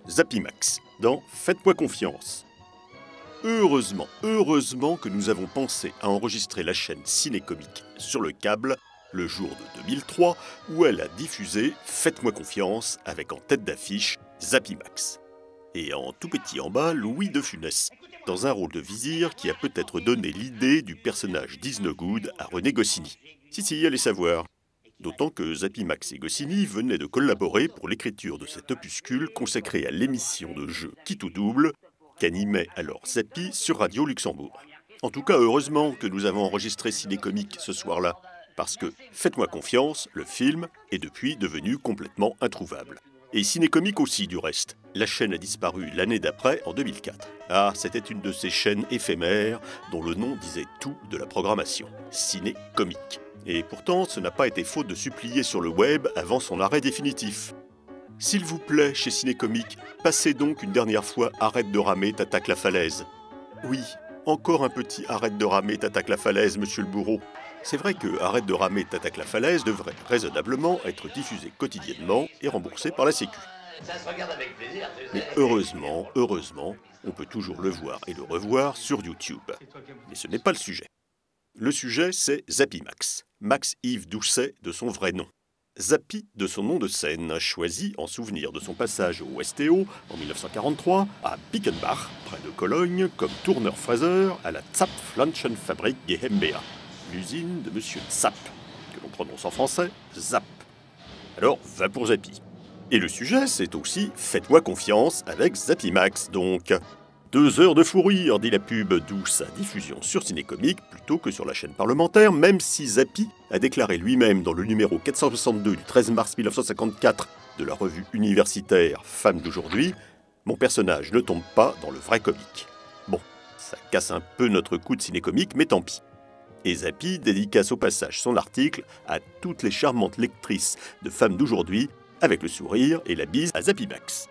Zappy Max, dans Faites-moi confiance. Heureusement que nous avons pensé à enregistrer la chaîne Ciné-Comique sur le câble le jour de 2003 où elle a diffusé Faites-moi confiance avec en tête d'affiche Zappy Max. Et en tout petit en bas, Louis de Funès, dans un rôle de vizir qui a peut-être donné l'idée du personnage d'Isnogoud à René Goscinny. Si, allez savoir. D'autant que Zappy Max et Goscinny venaient de collaborer pour l'écriture de cet opuscule consacré à l'émission de jeu Qui tout double, qu'animait alors Zappy sur Radio Luxembourg. En tout cas, heureusement que nous avons enregistré Ciné-Comique ce soir-là, parce que Faites-moi confiance, le film, est depuis devenu complètement introuvable. Et Ciné-Comique aussi, du reste. La chaîne a disparu l'année d'après, en 2004. Ah, c'était une de ces chaînes éphémères dont le nom disait tout de la programmation. Ciné-Comique. Et pourtant, ce n'a pas été faute de supplier sur le web avant son arrêt définitif. S'il vous plaît, chez Ciné-Comique, passez donc une dernière fois Arrête de ramer, t'attaque la falaise. Oui, encore un petit Arrête de ramer, t'attaque la falaise, monsieur le bourreau. C'est vrai que Arrête de ramer, t'attaque la falaise devrait raisonnablement être diffusé quotidiennement et remboursé par la Sécu. Ça se regarde avec plaisir, tu sais. Mais heureusement, on peut toujours le voir et le revoir sur YouTube. Mais ce n'est pas le sujet. Le sujet, c'est Zappy Max. Max-Yves Doucet de son vrai nom. Zappy de son nom de scène, choisi en souvenir de son passage au STO en 1943 à Bickenbach, près de Cologne, comme tourneur-fraiseur à la Zapflanchenfabrik GmbH, l'usine de Monsieur Zapp, que l'on prononce en français Zapp. Alors, va pour Zappy. Et le sujet, c'est aussi Faites-moi confiance avec Zappy Max, donc. 2 heures de fou rire, dit la pub, d'où sa diffusion sur Ciné-Comique plutôt que sur la chaîne parlementaire, même si Zappy a déclaré lui-même dans le numéro 462 du 13 mars 1954 de la revue universitaire Femmes d'aujourd'hui, « Mon personnage ne tombe pas dans le vrai comique ». Bon, ça casse un peu notre coup de Ciné-Comique, mais tant pis. Et Zappy dédicace au passage son article à toutes les charmantes lectrices de Femmes d'aujourd'hui, avec le sourire et la bise à Zappy Max.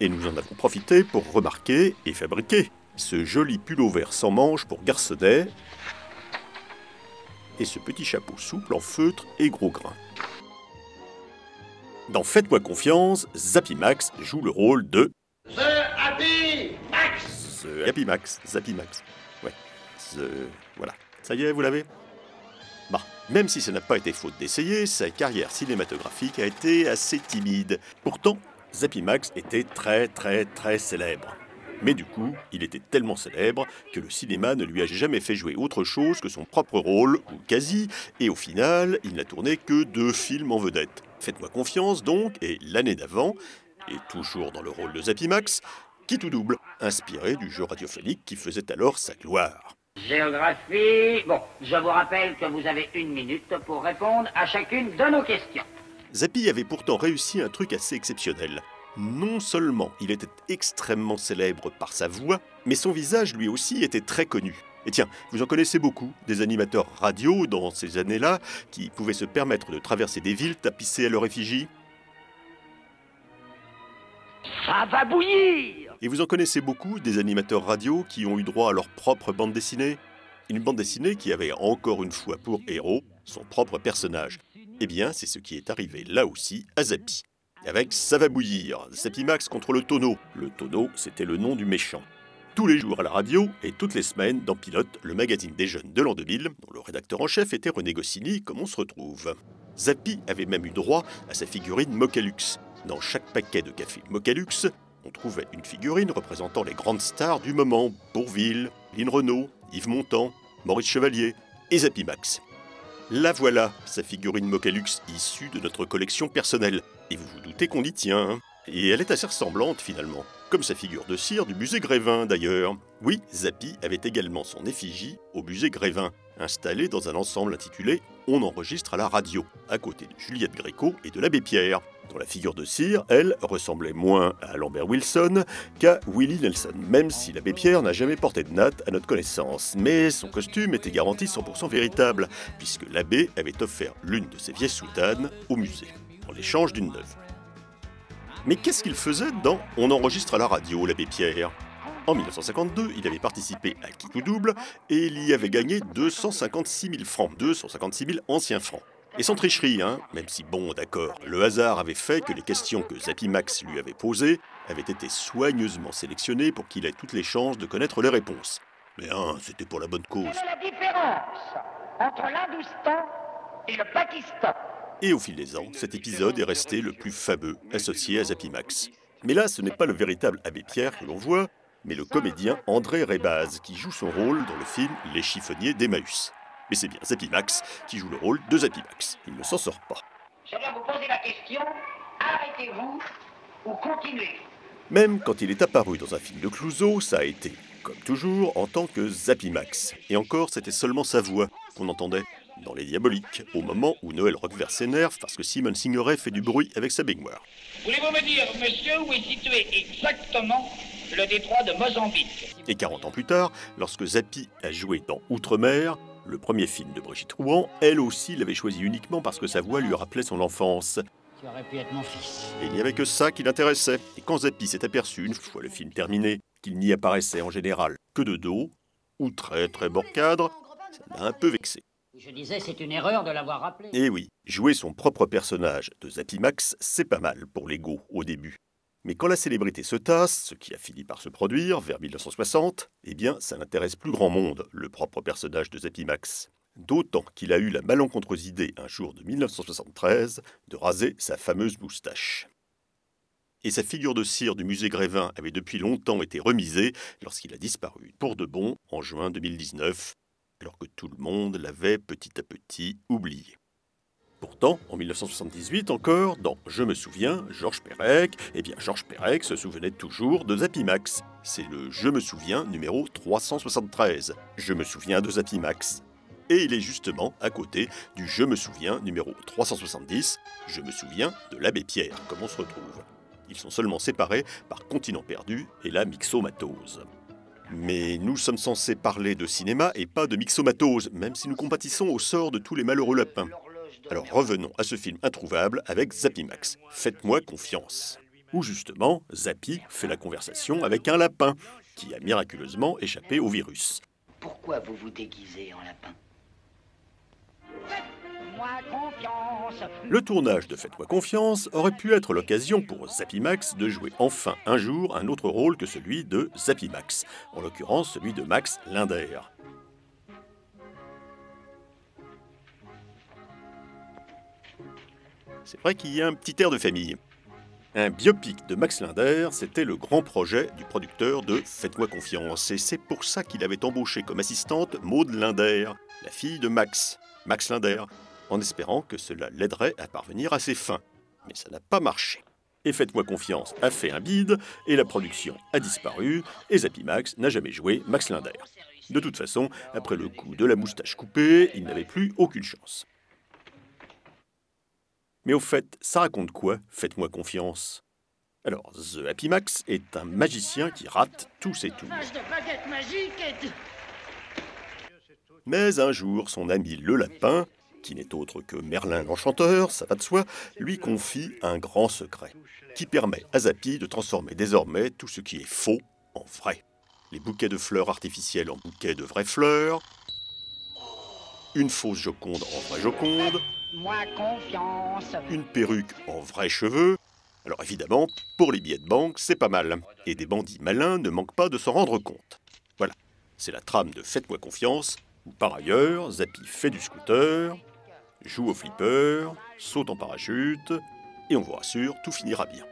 Et nous en avons profité pour remarquer et fabriquer ce joli pull-over sans manches pour garçonnet et ce petit chapeau souple en feutre et gros grain. Dans Faites-moi confiance, Zappy Max joue le rôle de The Happy Max. The Happy Max, Zappy Max. Ouais, voilà. Ça y est, vous l'avez ? Bah, même si ça n'a pas été faute d'essayer, sa carrière cinématographique a été assez timide. Pourtant, Zappy Max était très célèbre. Mais du coup, il était tellement célèbre que le cinéma ne lui a jamais fait jouer autre chose que son propre rôle, ou quasi, et au final, il n'a tourné que 2 films en vedette. Faites-moi confiance donc, et l'année d'avant, et toujours dans le rôle de Zappy Max, Qui tout double, inspiré du jeu radiophonique qui faisait alors sa gloire. Géographie. Bon, je vous rappelle que vous avez 1 minute pour répondre à chacune de nos questions. Zappy avait pourtant réussi un truc assez exceptionnel. Non seulement il était extrêmement célèbre par sa voix, mais son visage lui aussi était très connu. Et tiens, vous en connaissez beaucoup, des animateurs radio dans ces années-là, qui pouvaient se permettre de traverser des villes tapissées à leur effigie. Ça va bouillir. Et vous en connaissez beaucoup, des animateurs radio qui ont eu droit à leur propre bande dessinée. Une bande dessinée qui avait encore une fois pour héros son propre personnage. Eh bien, c'est ce qui est arrivé là aussi à Zappy. Avec Ça va bouillir, Zappy Max contre le tonneau. Le tonneau, c'était le nom du méchant. Tous les jours à la radio et toutes les semaines dans Pilote, le magazine des jeunes de l'an 2000, dont le rédacteur en chef était René Goscinny, comme on se retrouve. Zappy avait même eu droit à sa figurine Mocalux. Dans chaque paquet de café Mocalux, on trouvait une figurine représentant les grandes stars du moment, Bourvil, Lynn Renault, Yves Montand, Maurice Chevalier et Zappy Max. La voilà, sa figurine Mocalux issue de notre collection personnelle. Et vous vous doutez qu'on y tient, hein. Et elle est assez ressemblante finalement, comme sa figure de cire du musée Grévin d'ailleurs. Oui, Zappy avait également son effigie au musée Grévin, installé dans un ensemble intitulé « On enregistre à la radio », à côté de Juliette Gréco et de l'abbé Pierre, dont la figure de cire, elle, ressemblait moins à Lambert Wilson qu'à Willie Nelson, même si l'abbé Pierre n'a jamais porté de natte à notre connaissance. Mais son costume était garanti 100% véritable, puisque l'abbé avait offert l'une de ses vieilles soutanes au musée, en l'échange d'une neuve. Mais qu'est-ce qu'il faisait dans « On enregistre à la radio », l'abbé Pierre ? En 1952, il avait participé à Qui tout double et il y avait gagné 256 000 francs, 256 000 anciens francs. Et sans tricherie, hein, même si bon, d'accord, le hasard avait fait que les questions que Zappy Max lui avait posées avaient été soigneusement sélectionnées pour qu'il ait toutes les chances de connaître les réponses. Mais hein, c'était pour la bonne cause. Quelle est la différence entre l'Hindustan et le Pakistan? Et au fil des ans, cet épisode est resté le plus fameux associé à Zappy Max. Mais là, ce n'est pas le véritable Abbé Pierre que l'on voit, mais le comédien André Rébaz qui joue son rôle dans le film Les chiffonniers d'Emmaüs. Mais c'est bien Zappy Max qui joue le rôle de Zappy Max. Il ne s'en sort pas. Je dois vous poser la question, arrêtez-vous ou continuez? Même quand il est apparu dans un film de Clouseau, ça a été, comme toujours, en tant que Zappy Max. Et encore, c'était seulement sa voix qu'on entendait dans Les Diaboliques, au moment où Noël Roquevert s'énerve parce que Simone Signoret fait du bruit avec sa baignoire. Voulez-vous me dire, monsieur, où est situé exactement le détroit de Mozambique? Et 40 ans plus tard, lorsque Zappy a joué dans Outre-mer, le premier film de Brigitte Rouen, elle aussi l'avait choisi uniquement parce que sa voix lui rappelait son enfance. Tu aurais pu être mon fils. Et il n'y avait que ça qui l'intéressait. Et quand Zappy s'est aperçu, une fois le film terminé, qu'il n'y apparaissait en général que de dos, ou très très bord cadre, ça l'a un peu vexé. Je disais, c'est une erreur de l'avoir rappelé. Et oui, jouer son propre personnage de Zappy Max, c'est pas mal pour l'ego au début. Mais quand la célébrité se tasse, ce qui a fini par se produire vers 1960, eh bien, ça n'intéresse plus grand monde, le propre personnage de Zappy Max. D'autant qu'il a eu la malencontreuse idée, un jour de 1973, de raser sa fameuse moustache. Et sa figure de cire du musée Grévin avait depuis longtemps été remisée lorsqu'il a disparu pour de bon en juin 2019, alors que tout le monde l'avait petit à petit oublié. Pourtant, en 1978 encore, dans Je me souviens, Georges Perec, eh bien Georges Perec se souvenait toujours de Zappy Max. C'est le Je me souviens numéro 373. Je me souviens de Zappy Max. Et il est justement à côté du Je me souviens numéro 370, Je me souviens de l'Abbé Pierre, comme on se retrouve. Ils sont seulement séparés par Continent perdu et la myxomatose. Mais nous sommes censés parler de cinéma et pas de myxomatose, même si nous compatissons au sort de tous les malheureux lapins. Alors revenons à ce film introuvable avec Zappy Max, Faites-moi confiance. Où justement, Zappy fait la conversation avec un lapin, qui a miraculeusement échappé au virus. Pourquoi vous vous déguisez en lapin? Faites-moi confiance. Le tournage de Faites-moi confiance aurait pu être l'occasion pour Zappy Max de jouer enfin un jour un autre rôle que celui de Zappy Max, en l'occurrence celui de Max Linder. C'est vrai qu'il y a un petit air de famille. Un biopic de Max Linder, c'était le grand projet du producteur de Faites-moi confiance, et c'est pour ça qu'il avait embauché comme assistante Maude Linder, la fille de Max Linder, en espérant que cela l'aiderait à parvenir à ses fins. Mais ça n'a pas marché. Et Faites-moi confiance a fait un bide, et la production a disparu, et Zappy Max n'a jamais joué Max Linder. De toute façon, après le coup de la moustache coupée, il n'avait plus aucune chance. Mais au fait, ça raconte quoi, Faites-moi confiance? Alors, The Happy Max est un magicien qui rate tous ses tours. Mais un jour, son ami le lapin, qui n'est autre que Merlin l'Enchanteur, ça va de soi, lui confie un grand secret, qui permet à Zappy de transformer désormais tout ce qui est faux en vrai. Les bouquets de fleurs artificielles en bouquets de vraies fleurs, une fausse Joconde en vraie Joconde, Moi confiance. une perruque en vrais cheveux. Alors évidemment, pour les billets de banque, c'est pas mal. Et des bandits malins ne manquent pas de s'en rendre compte. Voilà, c'est la trame de Faites-moi confiance, où par ailleurs, Zappy fait du scooter, joue au flipper, saute en parachute, et on vous rassure, tout finira bien.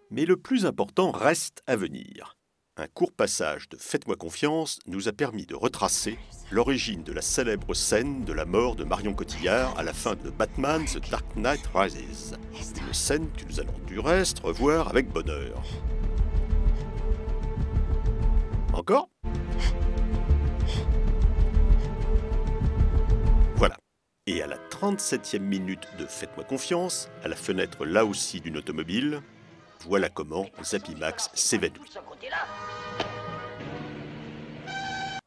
Mais le plus important reste à venir. Un court passage de Faites-moi confiance nous a permis de retracer l'origine de la célèbre scène de la mort de Marion Cotillard à la fin de Batman The Dark Knight Rises. Une scène que nous allons du reste revoir avec bonheur. Encore ? Voilà. Et à la 37e minute de Faites-moi confiance, à la fenêtre là aussi d'une automobile, voilà comment Zappy Max s'évanouit. De ce côté-là.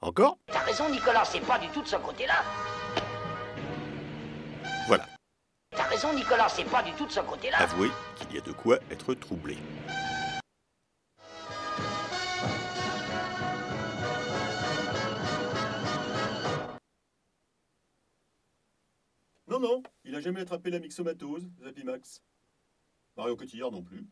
Encore ? T'as raison, Nicolas, c'est pas du tout de ce côté-là. Voilà. T'as raison, Nicolas, c'est pas du tout de ce côté-là. Avouez qu'il y a de quoi être troublé. Non, il n'a jamais attrapé la myxomatose, Zappy Max. Marion Cotillard non plus.